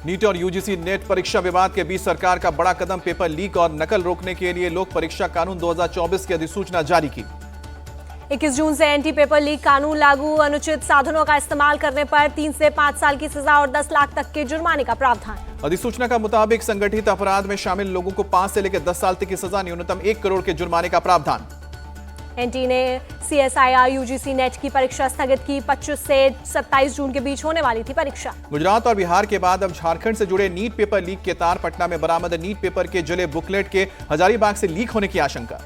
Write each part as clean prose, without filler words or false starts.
NEET और UGC net परीक्षा विवाद के बीच सरकार का बड़ा कदम, पेपर लीक और नकल रोकने के लिए लोक परीक्षा कानून 2024 की अधिसूचना जारी की। 21 जून से एंटी पेपर लीक कानून लागू, अनुचित साधनों का इस्तेमाल करने पर 3 से 5 साल की सजा और 10 लाख तक के जुर्माने का प्रावधान। अधिसूचना का मुताबिक संगठित अपराध में शामिल लोगों को 5 से लेकर 10 साल तक की सजा, न्यूनतम 1 करोड़ के जुर्माने का प्रावधान। एनटी ने CSIR यूजीसी नेट की परीक्षा स्थगित की। 25 से 27 जून के बीच होने वाली थी परीक्षा। गुजरात और बिहार के बाद अब झारखंड से जुड़े नीट पेपर लीक के तार, पटना में बरामद नीट पेपर के जले बुकलेट के हजारीबाग से लीक होने की आशंका।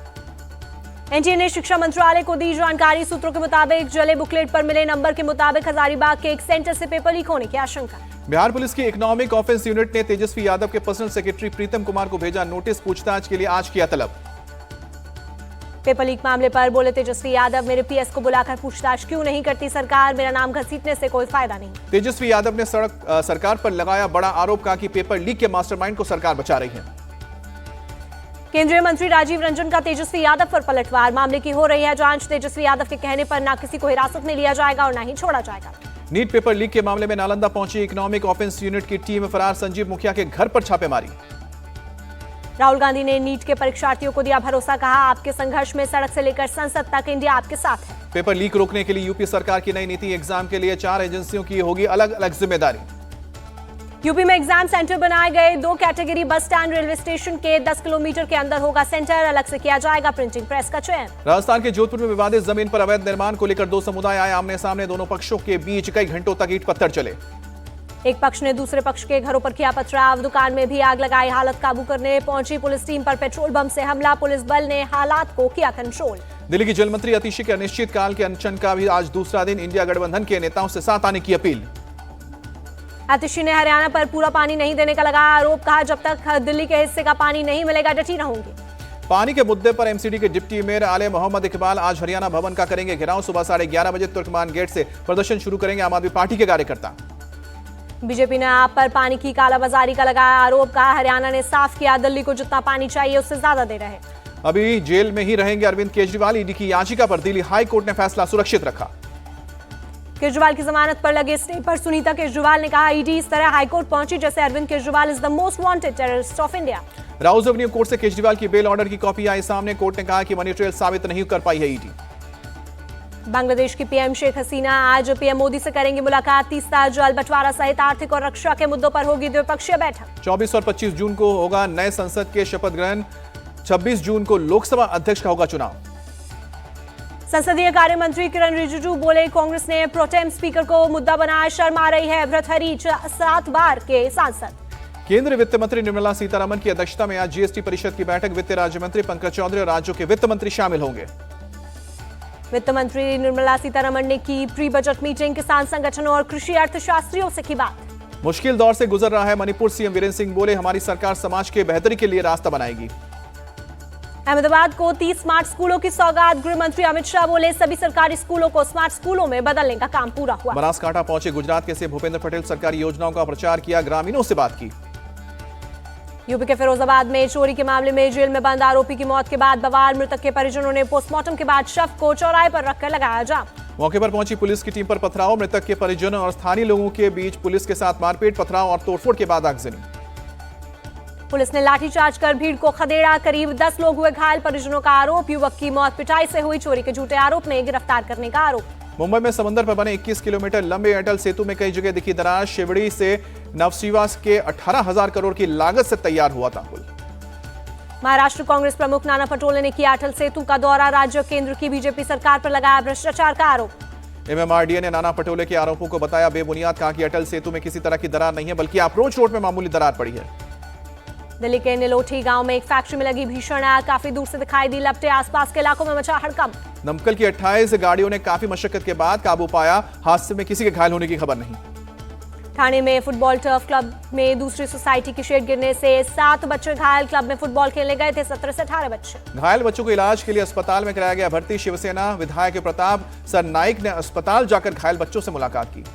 एनटीए ने शिक्षा मंत्रालय को दी जानकारी। सूत्रों के मुताबिक जले बुकलेट पर मिले नंबर के मुताबिक हजारीबाग के एक सेंटर से पेपर लीक होने की आशंका। बिहार पुलिस की इकोनॉमिक ऑफेंस यूनिट ने तेजस्वी यादव के पर्सनल सेक्रेटरी प्रीतम कुमार को भेजा नोटिस, पूछताछ के लिए आज किया तलब। पेपर लीक मामले पर बोले तेजस्वी यादव, मेरे पीएस को बुलाकर पूछताछ क्यों नहीं करती सरकार, मेरा नाम घसीटने से कोई फायदा नहीं। तेजस्वी यादव ने सरकार पर लगाया बड़ा आरोप, कहा कि पेपर लीक के मास्टरमाइंड को सरकार बचा रही है। केंद्रीय मंत्री राजीव रंजन का तेजस्वी यादव पर पलटवार, मामले की हो रही है जांच। तेजस्वी यादव के कहने पर ना किसी को हिरासत में लिया जाएगा और ना ही छोड़ा जाएगा। नीट पेपर लीक के मामले में नालंदा पहुंची इकोनॉमिक ऑफेंस यूनिट की टीम, फरार संजीव मुखिया के घर पर छापेमारी। राहुल गांधी ने नीट के परीक्षार्थियों को दिया भरोसा, कहा आपके संघर्ष में सड़क से लेकर संसद तक इंडिया आपके साथ है। पेपर लीक रोकने के लिए यूपी सरकार की नई नीति, एग्जाम के लिए 4 एजेंसियों की होगी अलग अलग जिम्मेदारी। यूपी में एग्जाम सेंटर बनाए गए, 2 category, bus stand, railway station के 10 किलोमीटर के अंदर होगा सेंटर, अलग से किया जाएगा प्रिंटिंग प्रेस का चयन। राजस्थान के जोधपुर में विवादित जमीन पर अवैध निर्माण को लेकर 2 समुदाय आए आमने सामने, दोनों पक्षों के बीच कई घंटों तक ईंट पत्थर चले। एक पक्ष ने दूसरे पक्ष के घरों पर किया पथराव, दुकान में भी आग लगाई, हालत काबू करने पहुंची पुलिस टीम पर पेट्रोल बम से हमला, पुलिस बल ने हालात को किया कंट्रोल। दिल्ली की जल मंत्री अतिशी के अनिश्चितकाल के अनशन का भी आज दूसरा दिन, इंडिया गठबंधन के नेताओं से साथ आने की अपील। अतिशी ने हरियाणा पर पूरा पानी नहीं देने का लगाया आरोप, कहा जब तक दिल्ली के हिस्से का पानी नहीं मिलेगा डटी रहूंगी। पानी के मुद्दे पर एमसीडी के डिप्टी मेयर आले मोहम्मद इकबाल आज हरियाणा भवन का करेंगे घेराव, सुबह 11:30 बजे तुर्कमान गेट से प्रदर्शन शुरू करेंगे आम आदमी पार्टी के कार्यकर्ता। बीजेपी ने आप पर पानी की कालाबाजारी का लगाया आरोप, कहा हरियाणा ने साफ किया दिल्ली को जितना पानी चाहिए उससे ज्यादा दे रहे। अभी जेल में ही रहेंगे अरविंद केजरीवाल, ईडी की याचिका पर दिल्ली हाई कोर्ट ने फैसला सुरक्षित रखा। केजरीवाल की जमानत पर लगे स्टे पर सुनीता केजरीवाल ने कहा, ईडी इस तरह हाईकोर्ट पहुंची जैसे Arvind Kejriwal is the most wanted terrorist of India. Rouse avenue court से केजरीवाल की बेल ऑर्डर की कॉपी आई सामने, कोर्ट ने कहा कि मनी ट्रेल साबित नहीं कर पाई है ईडी। बांग्लादेश की पीएम शेख हसीना आज पीएम मोदी से करेंगी मुलाकात, तीस्ता जल बंटवारा सहित आर्थिक और रक्षा के मुद्दों पर होगी द्विपक्षीय बैठक। 24 और 25 जून को होगा नए संसद के शपथ ग्रहण, 26 जून को लोकसभा अध्यक्ष का होगा चुनाव। संसदीय कार्य मंत्री किरण रिजिजू बोले, कांग्रेस ने प्रोटेम स्पीकर को मुद्दा बनाया, शर्म आ रही है। भर्तृहरि 7 बार के सांसद। केंद्रीय वित्त मंत्री निर्मला सीतारमण की अध्यक्षता में आज जीएसटी परिषद की बैठक, वित्त राज्य मंत्री पंकज चौधरी और राज्यों के वित्त मंत्री शामिल होंगे। वित्त मंत्री निर्मला सीतारमण ने की प्री बजट मीटिंग, किसान संगठनों और कृषि अर्थशास्त्रियों से की बात। मुश्किल दौर से गुजर रहा है मणिपुर, सीएम वीरेंद्र सिंह बोले, हमारी सरकार समाज के बेहतरी के लिए रास्ता बनाएगी। अहमदाबाद को 30 स्मार्ट स्कूलों की सौगात, गृह मंत्री अमित शाह बोले, सभी सरकारी स्कूलों को स्मार्ट स्कूलों में बदलने का काम पूरा हुआ। बनासकांठा पहुंचे गुजरात के सीएम भूपेंद्र पटेल, सरकारी योजनाओं का प्रचार किया, ग्रामीणों से बात की। यूपी के फिरोजाबाद में चोरी के मामले में जेल में बंद आरोपी की मौत के बाद बवाल, मृतक के परिजनों ने पोस्टमार्टम के बाद शव को चौराहे पर रखकर लगाया जाम। मौके पर पहुंची पुलिस की टीम पर पथराव, मृतक के परिजनों और स्थानीय लोगों के बीच पुलिस के साथ मारपीट, पथराव और तोड़फोड़ के बाद आगजनी। पुलिस ने लाठीचार्ज कर भीड़ को खदेड़ा, करीब 10 लोग हुए घायल, परिजनों का आरोप युवक की मौत पिटाई से हुई, चोरी के झूठे आरोप में गिरफ्तार करने का आरोप। मुंबई में समंदर पर बने 21 किलोमीटर लंबे अटल सेतु में कई जगह दिखी दरार, शिवड़ी से नवशिवास के 18,000 करोड़ की लागत से तैयार हुआ था पुल। महाराष्ट्र कांग्रेस प्रमुख नाना पटोले ने किया अटल सेतु का दौरा, राज्य केंद्र की बीजेपी सरकार पर लगाया भ्रष्टाचार का आरोप। एमएमआरडीए ने नाना पटोले के आरोपों को बताया बेबुनियाद, कहा कि अटल सेतु में किसी तरह की दरार नहीं है बल्कि अप्रोच रोड में मामूली दरार पड़ी है। दिल्ली के निलोठी गांव में एक फैक्ट्री में लगी भीषण आग, काफी दूर से दिखाई दी लपटें, आसपास के इलाकों में मचा हड़कंप। दमकल की 28 गाड़ियों ने काफी मशक्कत के बाद काबू पाया, हादसे में किसी के घायल होने की खबर नहीं। ठाणे में फुटबॉल टर्फ क्लब में दूसरी सोसाइटी की शेड गिरने से 7 बच्चे घायल, क्लब में फुटबॉल खेलने गए थे 17 से 18 बच्चे। घायल बच्चों को इलाज के लिए अस्पताल में कराया गया भर्ती, शिवसेना विधायक प्रताप सरनाइक ने अस्पताल जाकर घायल बच्चों से मुलाकात की।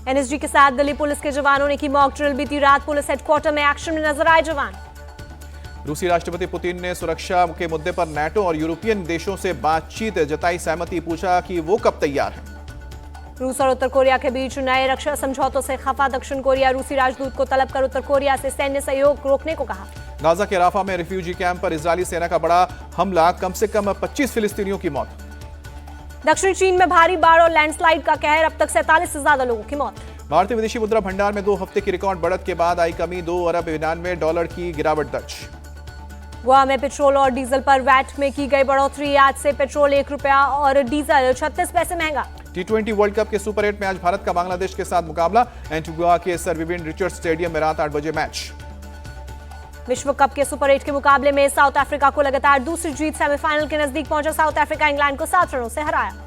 एनएसजी के साथ दिल्ली पुलिस के जवानों ने की मॉक ड्रिल, बीती रात पुलिस हेडक्वार्टर में एक्शन में नजर आए जवान। रूसी राष्ट्रपति पुतिन ने सुरक्षा के मुद्दे पर नाटो और यूरोपियन देशों से बातचीत जताई सहमति, पूछा कि वो कब तैयार हैं। रूस और उत्तर कोरिया के बीच नए रक्षा समझौतों से खफा दक्षिण कोरिया रूसी राजदूत को तलब कर उत्तर कोरिया से सैन्य सहयोग रोकने को कहा। गाजा के राफा में रिफ्यूजी कैंप पर इजरायली सेना का बड़ा हमला, कम से कम 25 फिलिस्तीनियों की मौत। दक्षिण चीन में भारी बाढ़ और लैंडस्लाइड का कहर, अब तक 47 से ज्यादा लोगों की मौत। भारतीय विदेशी मुद्रा भंडार में 2 हफ्ते की रिकॉर्ड बढ़त के बाद आई कमी, $2.99 की गिरावट दर्ज। गोवा में पेट्रोल और डीजल पर वैट में की गई बढ़ोतरी, आज से पेट्रोल ₹1 और डीजल 36 पैसे महंगा। T20 वर्ल्ड कप के सुपर 8 में आज भारत का बांग्लादेश के साथ मुकाबला, एंटीगुआ के सर विवियन रिचर्ड स्टेडियम में रात 8 बजे मैच। विश्व कप के सुपर 8 के मुकाबले में साउथ अफ्रीका को लगातार दूसरी जीत, सेमीफाइनल के नजदीक पहुंचा साउथ अफ्रीका, इंग्लैंड को 7 रनों से हराया।